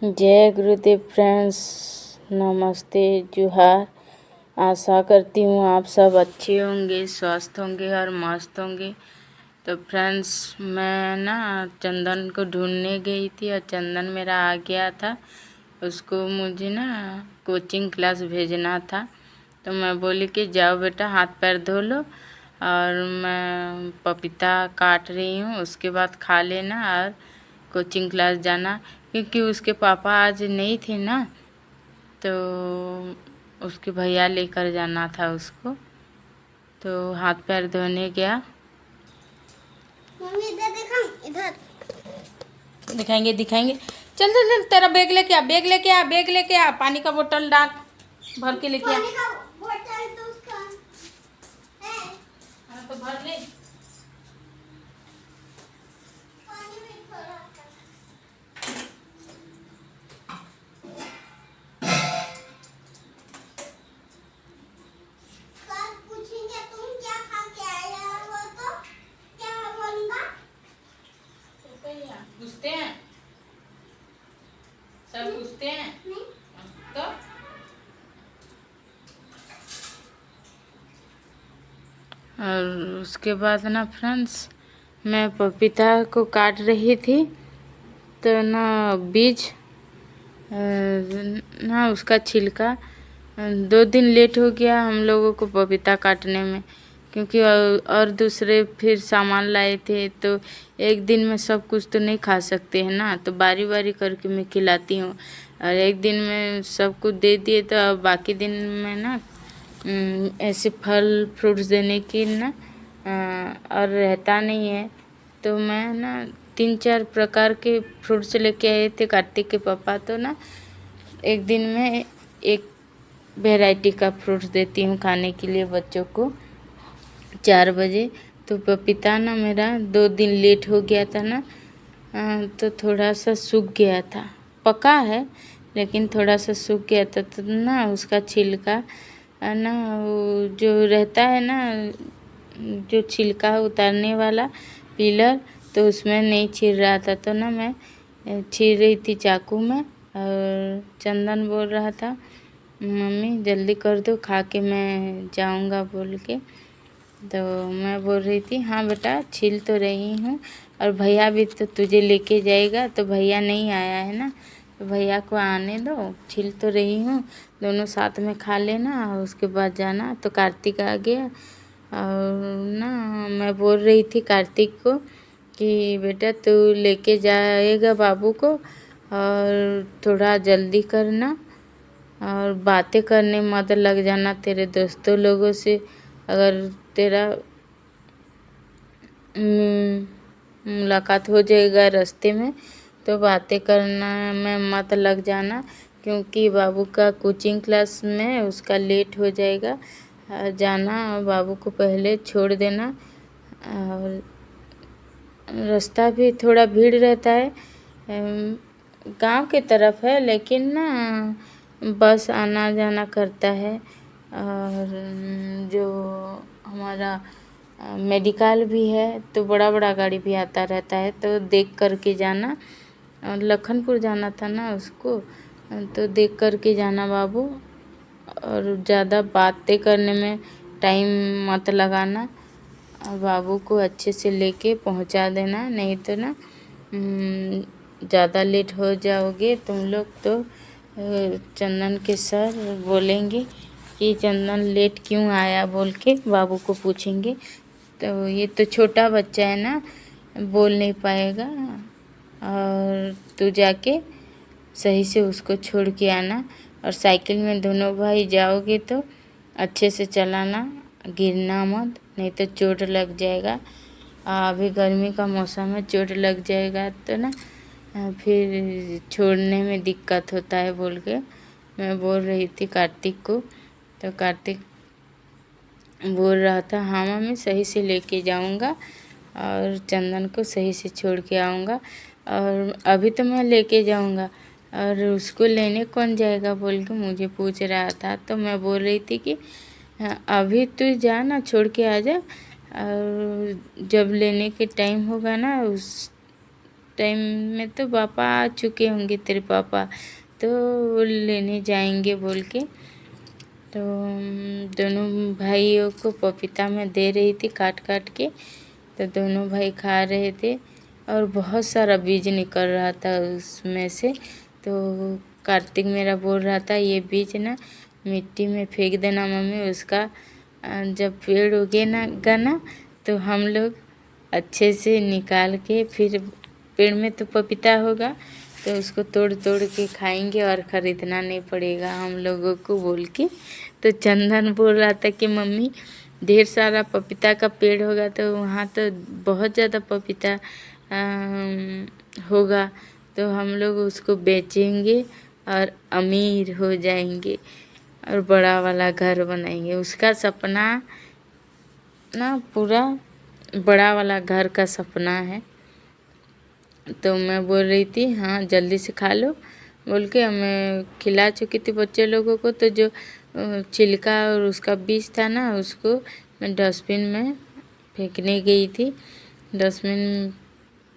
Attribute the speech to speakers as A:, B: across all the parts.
A: जय गुरुदेव फ्रेंड्स, नमस्ते, जुहार। आशा करती हूँ आप सब अच्छे होंगे, स्वस्थ होंगे और मस्त होंगे। तो फ्रेंड्स, मैं ना चंदन को ढूंढने गई थी और चंदन मेरा आ गया था। उसको मुझे ना कोचिंग क्लास भेजना था, तो मैं बोली कि जाओ बेटा हाथ पैर धो लो और मैं पपीता काट रही हूँ, उसके बाद खा लेना और कोचिंग क्लास जाना। क्योंकि उसके पापा आज नहीं थे ना, तो उसके भैया लेकर जाना था उसको, तो हाथ पैर धोने गया।
B: मम्मी इधर दिखाऊं? इधर
A: दिखाएंगे दिखाएंगे। चल चल चल, तेरा बैग लेके आ, बैग लेके आ, बैग लेके आ, पानी का बोतल डाल भर के लेके आ।
B: पानी का बोतल तो उसका है।
A: हाँ, तो भर ले।
B: पानी में थोड़ा सा कल पूछेंगे तुम क्या खा के आया हो, तो क्या बोलूंगा?
A: पूछते हैं, सब पूछते हैं।
B: नहीं।
A: तो और उसके बाद ना फ्रेंड्स, मैं पपीता को काट रही थी, तो ना बीज ना उसका छिलका 2 दिन लेट हो गया हम लोगों को पपीता काटने में। क्योंकि और दूसरे फिर सामान लाए थे, तो एक दिन में सब कुछ तो नहीं खा सकते हैं ना, तो बारी बारी करके मैं खिलाती हूँ। और एक दिन में सब कुछ दे दिए, तो अब बाकी दिन में ना ऐसे फल फ्रूट्स देने की ना और रहता नहीं है। तो मैं ना 3-4 प्रकार के फ्रूट्स लेके आए थे कार्तिक के पापा, तो ना एक दिन में एक वैरायटी का फ्रूट्स देती हूँ खाने के लिए बच्चों को 4 बजे। तो पपीता ना मेरा 2 दिन लेट हो गया था ना, तो थोड़ा सा सूख गया था, पका है लेकिन थोड़ा सा सूख गया था। तो ना उसका छिलका ना वो जो रहता है ना, जो छिलका उतारने वाला पिलर, तो उसमें नहीं छील रहा था। तो ना मैं छील रही थी चाकू में, और चंदन बोल रहा था मम्मी जल्दी कर दो, खा के मैं जाऊंगा बोल के। तो मैं बोल रही थी हाँ बेटा छील तो रही हूँ, और भैया भी तो तुझे लेके जाएगा, तो भैया नहीं आया है ना, तो भैया को आने दो, छील तो रही हूँ, दोनों साथ में खा लेना और उसके बाद जाना। तो कार्तिक आ गया, और ना मैं बोल रही थी कार्तिक को कि बेटा तू लेके जाएगा बाबू को, और थोड़ा जल्दी करना और बातें करने मत लग जाना तेरे दोस्तों लोगों से। अगर तेरा मुलाकात हो जाएगा रास्ते में, तो बातें करना में मत लग जाना, क्योंकि बाबू का कोचिंग क्लास में उसका लेट हो जाएगा। जाना और बाबू को पहले छोड़ देना। और रास्ता भी थोड़ा भीड़ रहता है, गांव की तरफ है, लेकिन ना बस आना जाना करता है। और जो हमारा मेडिकल भी है, तो बड़ा बड़ा गाड़ी भी आता रहता है, तो देख कर के जाना। और लखनपुर जाना था ना उसको, तो देख कर के जाना बाबू। और ज़्यादा बातें करने में टाइम मत लगाना, और बाबू को अच्छे से लेके पहुंचा देना, नहीं तो ना ज़्यादा लेट हो जाओगे तुम लोग, तो चंदन के सर बोलेंगे कि चंदन लेट क्यों आया बोल के बाबू को पूछेंगे। तो ये तो छोटा बच्चा है ना, बोल नहीं पाएगा। और तू जाके सही से उसको छोड़ के आना, और साइकिल में दोनों भाई जाओगे तो अच्छे से चलाना, गिरना मत, नहीं तो चोट लग जाएगा। अभी गर्मी का मौसम है, चोट लग जाएगा तो ना फिर छोड़ने में दिक्कत होता है बोल के मैं बोल रही थी कार्तिक को। तो कार्तिक बोल रहा था हाँ मम्मी सही से लेके जाऊंगा, और चंदन को सही से छोड़ के आऊँगा, और अभी तो मैं लेके जाऊंगा, और उसको लेने कौन जाएगा बोल के मुझे पूछ रहा था। तो मैं बोल रही थी कि हाँ, अभी तू जा ना, छोड़ के आ जा, और जब लेने के टाइम होगा ना टाइम में तो पापा आ चुके होंगे, तेरे पापा तो लेने जाएंगे बोल के। तो दोनों भाइयों को पपीता मैं दे रही थी काट काट के, तो दोनों भाई खा रहे थे और बहुत सारा बीज निकल रहा था उसमें से। तो कार्तिक मेरा बोल रहा था ये बीज ना मिट्टी में फेंक देना मम्मी, उसका जब पेड़ उगेगा ना तो हम लोग अच्छे से निकाल के फिर पेड़ में तो पपीता होगा तो उसको तोड़ तोड़ के खाएंगे और ख़रीदना नहीं पड़ेगा हम लोगों को बोल के। तो चंदन बोल रहा था कि मम्मी ढेर सारा पपीता का पेड़ होगा तो वहाँ तो बहुत ज़्यादा पपीता होगा, तो हम लोग उसको बेचेंगे और अमीर हो जाएंगे और बड़ा वाला घर बनाएंगे। उसका सपना ना पूरा बड़ा वाला घर का सपना है। तो मैं बोल रही थी हाँ जल्दी से खा लो बोल के मैं खिला चुकी थी बच्चे लोगों को। तो जो छिलका और उसका बीज था ना उसको मैं डस्टबिन में फेंकने गई थी, डस्टबिन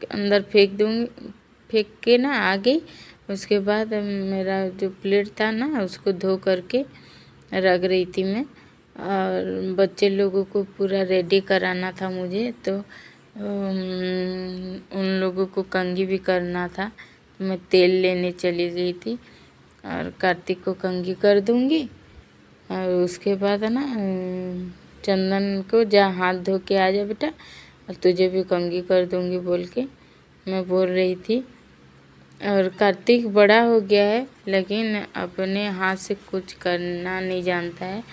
A: के अंदर फेंक के ना आ गई। उसके बाद मेरा जो प्लेट था ना उसको धो करके रख रही थी मैं, और बच्चे लोगों को पूरा रेडी कराना था मुझे। तो उन लोगों को कंघी भी करना था, तो मैं तेल लेने चली गई थी और कार्तिक को कंघी कर दूंगी और उसके बाद ना चंदन को जा हाथ धो के आ जा बेटा और तुझे भी कंघी कर दूंगी बोल के मैं बोल रही थी। और कार्तिक बड़ा हो गया है लेकिन अपने हाथ से कुछ करना नहीं जानता है,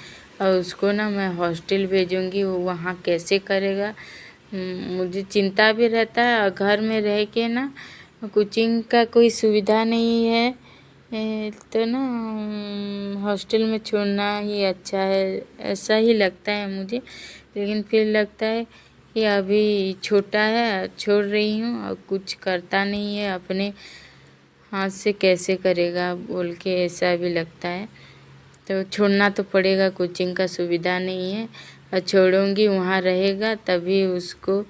A: और उसको ना मैं हॉस्टल भेजूंगी, वो वहाँ कैसे करेगा मुझे चिंता भी रहता है। और घर में रह के ना कोचिंग का कोई सुविधा नहीं है, तो ना हॉस्टल में छोड़ना ही अच्छा है ऐसा ही लगता है मुझे। लेकिन फिर लगता है कि अभी छोटा है छोड़ रही हूँ और कुछ करता नहीं है, अपने हाथ से कैसे करेगा बोल के ऐसा भी लगता है। तो छोड़ना तो पड़ेगा, कोचिंग का सुविधा नहीं है और छोड़ूंगी वहाँ रहेगा तभी उसको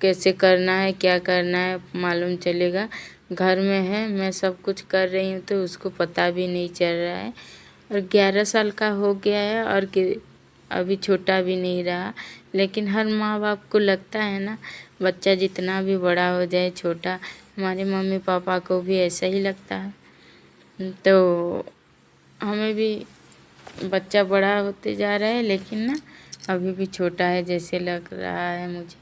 A: कैसे करना है क्या करना है मालूम चलेगा। घर में है मैं सब कुछ कर रही हूँ तो उसको पता भी नहीं चल रहा है, और 11 साल का हो गया है और अभी छोटा भी नहीं रहा। लेकिन हर माँ बाप को लगता है ना बच्चा जितना भी बड़ा हो जाए छोटा, हमारे मम्मी पापा को भी ऐसा ही लगता है। तो हमें भी बच्चा बड़ा होते जा रहा है लेकिन ना अभी भी छोटा है जैसे लग रहा है मुझे।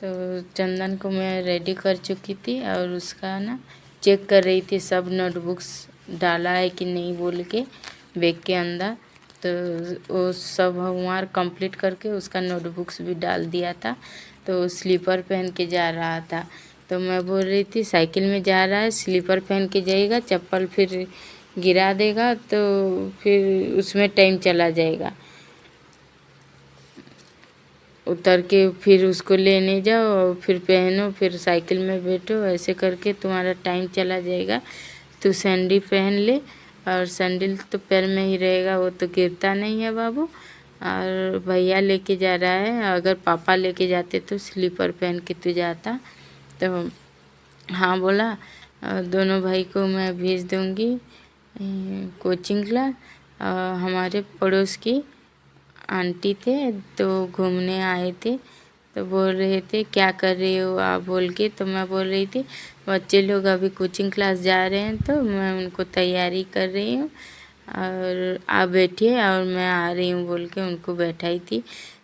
A: तो चंदन को मैं रेडी कर चुकी थी और उसका ना चेक कर रही थी सब नोटबुक्स डाला है कि नहीं बोल के बैग के अंदर। तो वो सब होमवर्क कंप्लीट करके उसका नोटबुक्स भी डाल दिया था। तो स्लीपर पहन के जा रहा था, तो मैं बोल रही थी साइकिल में जा रहा है स्लीपर पहन के जाएगा, चप्पल फिर गिरा देगा तो फिर उसमें टाइम चला जाएगा, उतर के फिर उसको लेने जाओ और फिर पहनो फिर साइकिल में बैठो, ऐसे करके तुम्हारा टाइम चला जाएगा। तो सैंडल पहन ले, और सैंडल तो पैर में ही रहेगा वो तो गिरता नहीं है बाबू। और भैया लेके जा रहा है, अगर पापा लेके जाते तो स्लीपर पहन के तू जाता। तो हाँ बोला, दोनों भाई को मैं भेज दूँगी कोचिंग क्लास। हमारे पड़ोस की आंटी थे तो घूमने आए थे, तो बोल रहे थे क्या कर रही हो आप बोल के। तो मैं बोल रही थी बच्चे लोग अभी कोचिंग क्लास जा रहे हैं तो मैं उनको तैयारी कर रही हूँ और आप बैठिए और मैं आ रही हूँ बोल के उनको बैठाई थी।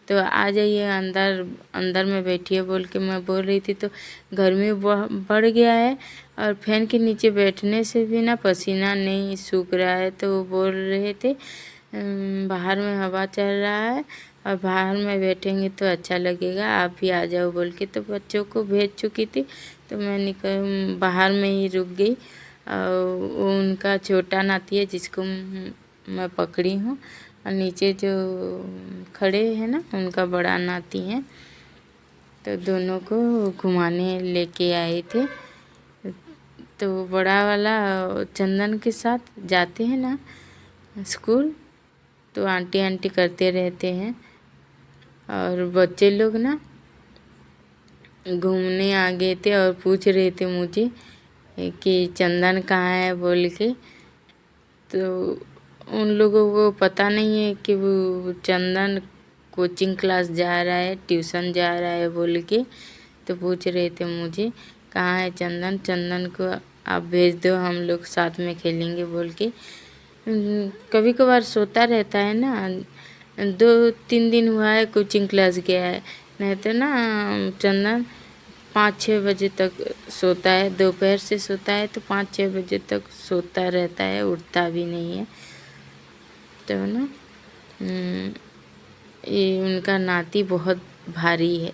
A: तो आ जाइए अंदर अंदर में बैठिए बोल के मैं बोल रही थी। तो गर्मी बढ़ गया है और फैन के नीचे बैठने से भी ना पसीना नहीं सूख रहा है। तो वो बोल रहे थे बाहर में हवा चल रहा है और बाहर में बैठेंगे तो अच्छा लगेगा, आप भी आ जाओ बोल के। तो बच्चों को भेज चुकी थी तो मैं निकल बाहर में ही रुक गई। और उनका छोटा नाती है जिसको मैं पकड़ी हूँ, और नीचे जो खड़े हैं ना उनका बड़ा नाती है। तो दोनों को घुमाने लेके आए थे। तो बड़ा वाला चंदन के साथ जाते हैं ना स्कूल, तो आंटी आंटी करते रहते हैं और बच्चे लोग ना घूमने आ गए थे और पूछ रहे थे मुझे कि चंदन कहाँ है बोल के। तो उन लोगों को पता नहीं है कि वो चंदन कोचिंग क्लास जा रहा है, ट्यूशन जा रहा है बोल के। तो पूछ रहे थे मुझे कहाँ है चंदन, चंदन को आप भेज दो, हम लोग साथ में खेलेंगे बोल के। कभी कभार सोता रहता है ना, 2-3 दिन हुआ है कोचिंग क्लास गया है, नहीं तो ना चंदन 5-6 बजे तक सोता है। दोपहर से सोता है तो 5-6 बजे तक सोता रहता है, उठता भी नहीं है। तो ना ये उनका नाती बहुत भारी है।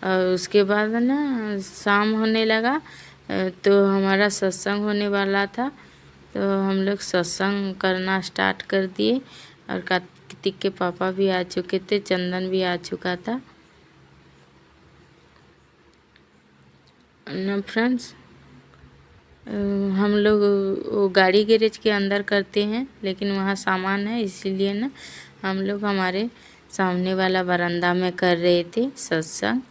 A: और उसके बाद ना शाम होने लगा, तो हमारा सत्संग होने वाला था। तो हम लोग सत्संग करना स्टार्ट कर दिए और कार्तिक के पापा भी आ चुके थे, चंदन भी आ चुका था ना फ्रेंड्स। हम लोग वो गाड़ी गैरेज के अंदर करते हैं, लेकिन वहाँ सामान है, इसीलिए ना हम लोग हमारे सामने वाला बरामदा में कर रहे थे सत्संग।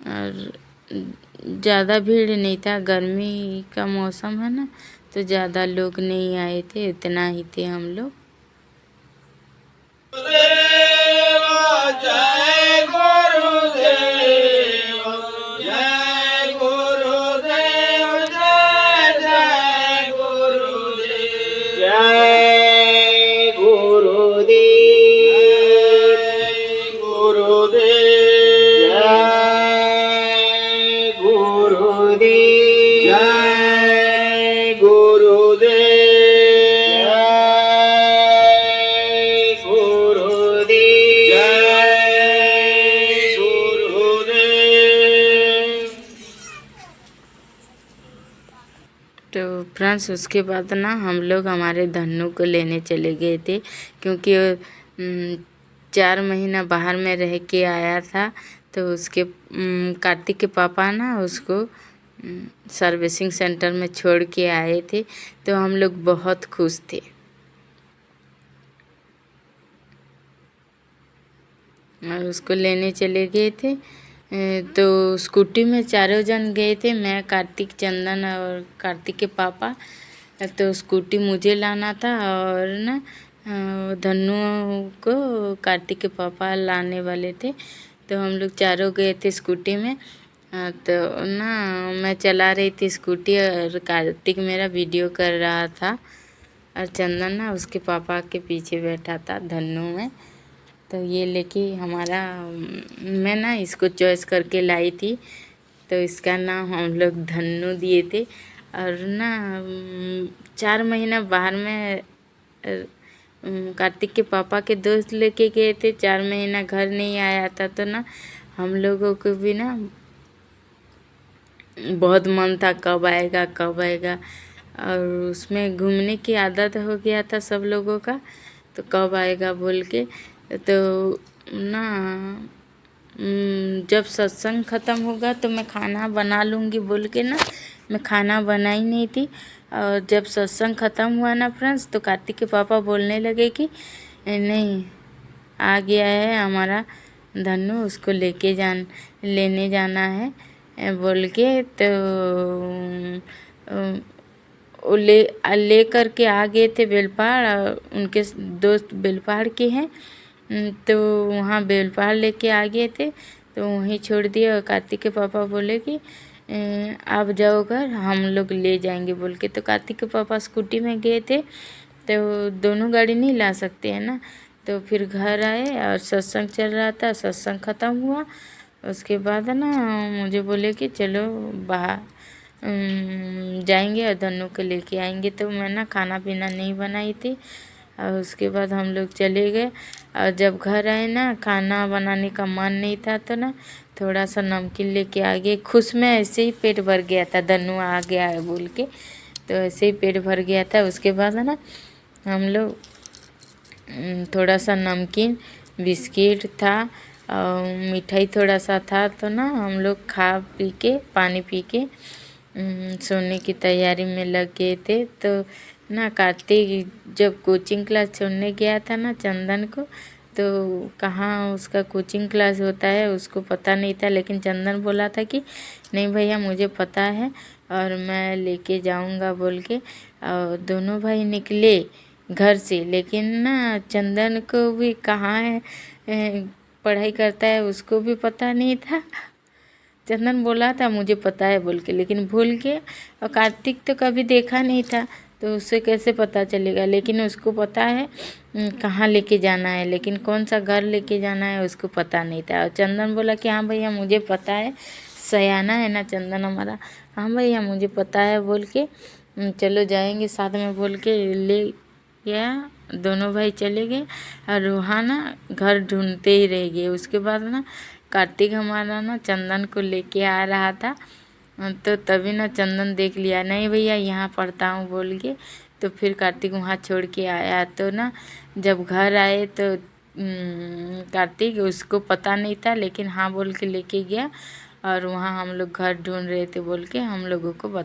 A: और ज़्यादा भीड़ नहीं था, गर्मी का मौसम है ना, तो ज़्यादा लोग नहीं आए थे, इतना ही थे हम लोग। तो फ्रेंड्स उसके बाद ना हम लोग हमारे धन्नू को लेने चले गए थे, क्योंकि 4 महीना बाहर में रह के आया था। तो उसके कार्तिक के पापा ना उसको सर्विसिंग सेंटर में छोड़ के आए थे। तो हम लोग बहुत खुश थे। और उसको लेने चले गए थे। तो स्कूटी में चारों जन गए थे, मैं, कार्तिक, चंदन और कार्तिक के पापा। तो स्कूटी मुझे लाना था और ना धन्नू को कार्तिक के पापा लाने वाले थे। तो हम लोग चारों गए थे स्कूटी में। तो ना मैं चला रही थी स्कूटी और कार्तिक मेरा वीडियो कर रहा था, और चंदन ना उसके पापा के पीछे बैठा था धन्नू में। तो ये लेके हमारा, मैं ना इसको चॉइस करके लाई थी, तो इसका नाम हम लोग धन्नू दिए थे। और ना 4 महीना बाहर में कार्तिक के पापा के दोस्त लेके गए थे, 4 महीना घर नहीं आया था। तो ना हम लोगों को भी ना बहुत मन था कब आएगा कब आएगा। और उसमें घूमने की आदत हो गया था सब लोगों का, तो कब आएगा बोल के। तो ना जब सत्संग ख़त्म होगा तो मैं खाना बना लूँगी बोल के ना मैं खाना बनाई नहीं थी। और जब सत्संग ख़त्म हुआ ना फ्रेंड्स, तो कार्तिक के पापा बोलने लगे कि नहीं, आ गया है हमारा धन्नू, उसको लेने जाना है बोल के। तो वो ले करके आ गए थे बेलपहाड़, और उनके दोस्त बेलपहाड़ के हैं। तो वहाँ बेलपहाड़ लेके आ गए थे, तो वहीं छोड़ दिए। और कार्तिक के पापा बोले कि आप जाओ घर, हम लोग ले जाएंगे बोल के। तो कार्तिक के पापा स्कूटी में गए थे, तो दोनों गाड़ी नहीं ला सकते हैं ना। तो फिर घर आए और सत्संग चल रहा था, सत्संग ख़त्म हुआ। उसके बाद ना मुझे बोले कि चलो बाहर जाएंगे और धन्नू को लेके आएंगे। तो मैं ना खाना पीना नहीं बनाई थी। और उसके बाद हम लोग चले गए। और जब घर आए ना, खाना बनाने का मन नहीं था, तो ना थोड़ा सा नमकीन लेके आ गए। खुश में ऐसे ही पेट भर गया था, धन्नू आ गया है बोल के। तो ऐसे ही पेट भर गया था। उसके बाद ना हम लोग थोड़ा सा नमकीन, बिस्किट था और मिठाई थोड़ा सा था। तो ना हम लोग खा पी के, पानी पी के सोने की तैयारी में लग गए थे। तो ना कार्तिक जब कोचिंग क्लास छोड़ने गया था ना चंदन को, तो कहाँ उसका कोचिंग क्लास होता है उसको पता नहीं था, लेकिन चंदन बोला था कि नहीं भैया मुझे पता है और मैं लेके जाऊंगा बोल के। और दोनों भाई निकले घर से, लेकिन ना चंदन को भी कहाँ है पढ़ाई करता है उसको भी पता नहीं था। चंदन बोला था मुझे पता है बोल के, लेकिन भूल गया। और कार्तिक तो कभी देखा नहीं था तो उससे कैसे पता चलेगा, लेकिन उसको पता है कहाँ लेके जाना है, लेकिन कौन सा घर लेके जाना है उसको पता नहीं था। और चंदन बोला कि हाँ भैया मुझे पता है, सयाना है ना चंदन हमारा, हाँ भैया मुझे पता है बोल के चलो जाएंगे साथ में बोल के ले गया। दोनों भाई चले गए और वहाँ ना घर ढूंढते ही रह गए। उसके बाद ना कार्तिक हमारा ना चंदन को लेके आ रहा था, तो तभी ना चंदन देख लिया, नहीं भैया यहाँ पढ़ता हूँ बोल के। तो फिर कार्तिक वहाँ छोड़ के आया। तो ना जब घर आए तो कार्तिक उसको पता नहीं था, लेकिन हाँ बोल के लेके गया और वहाँ हम लोग घर ढूंढ रहे थे बोल के हम लोगों को बता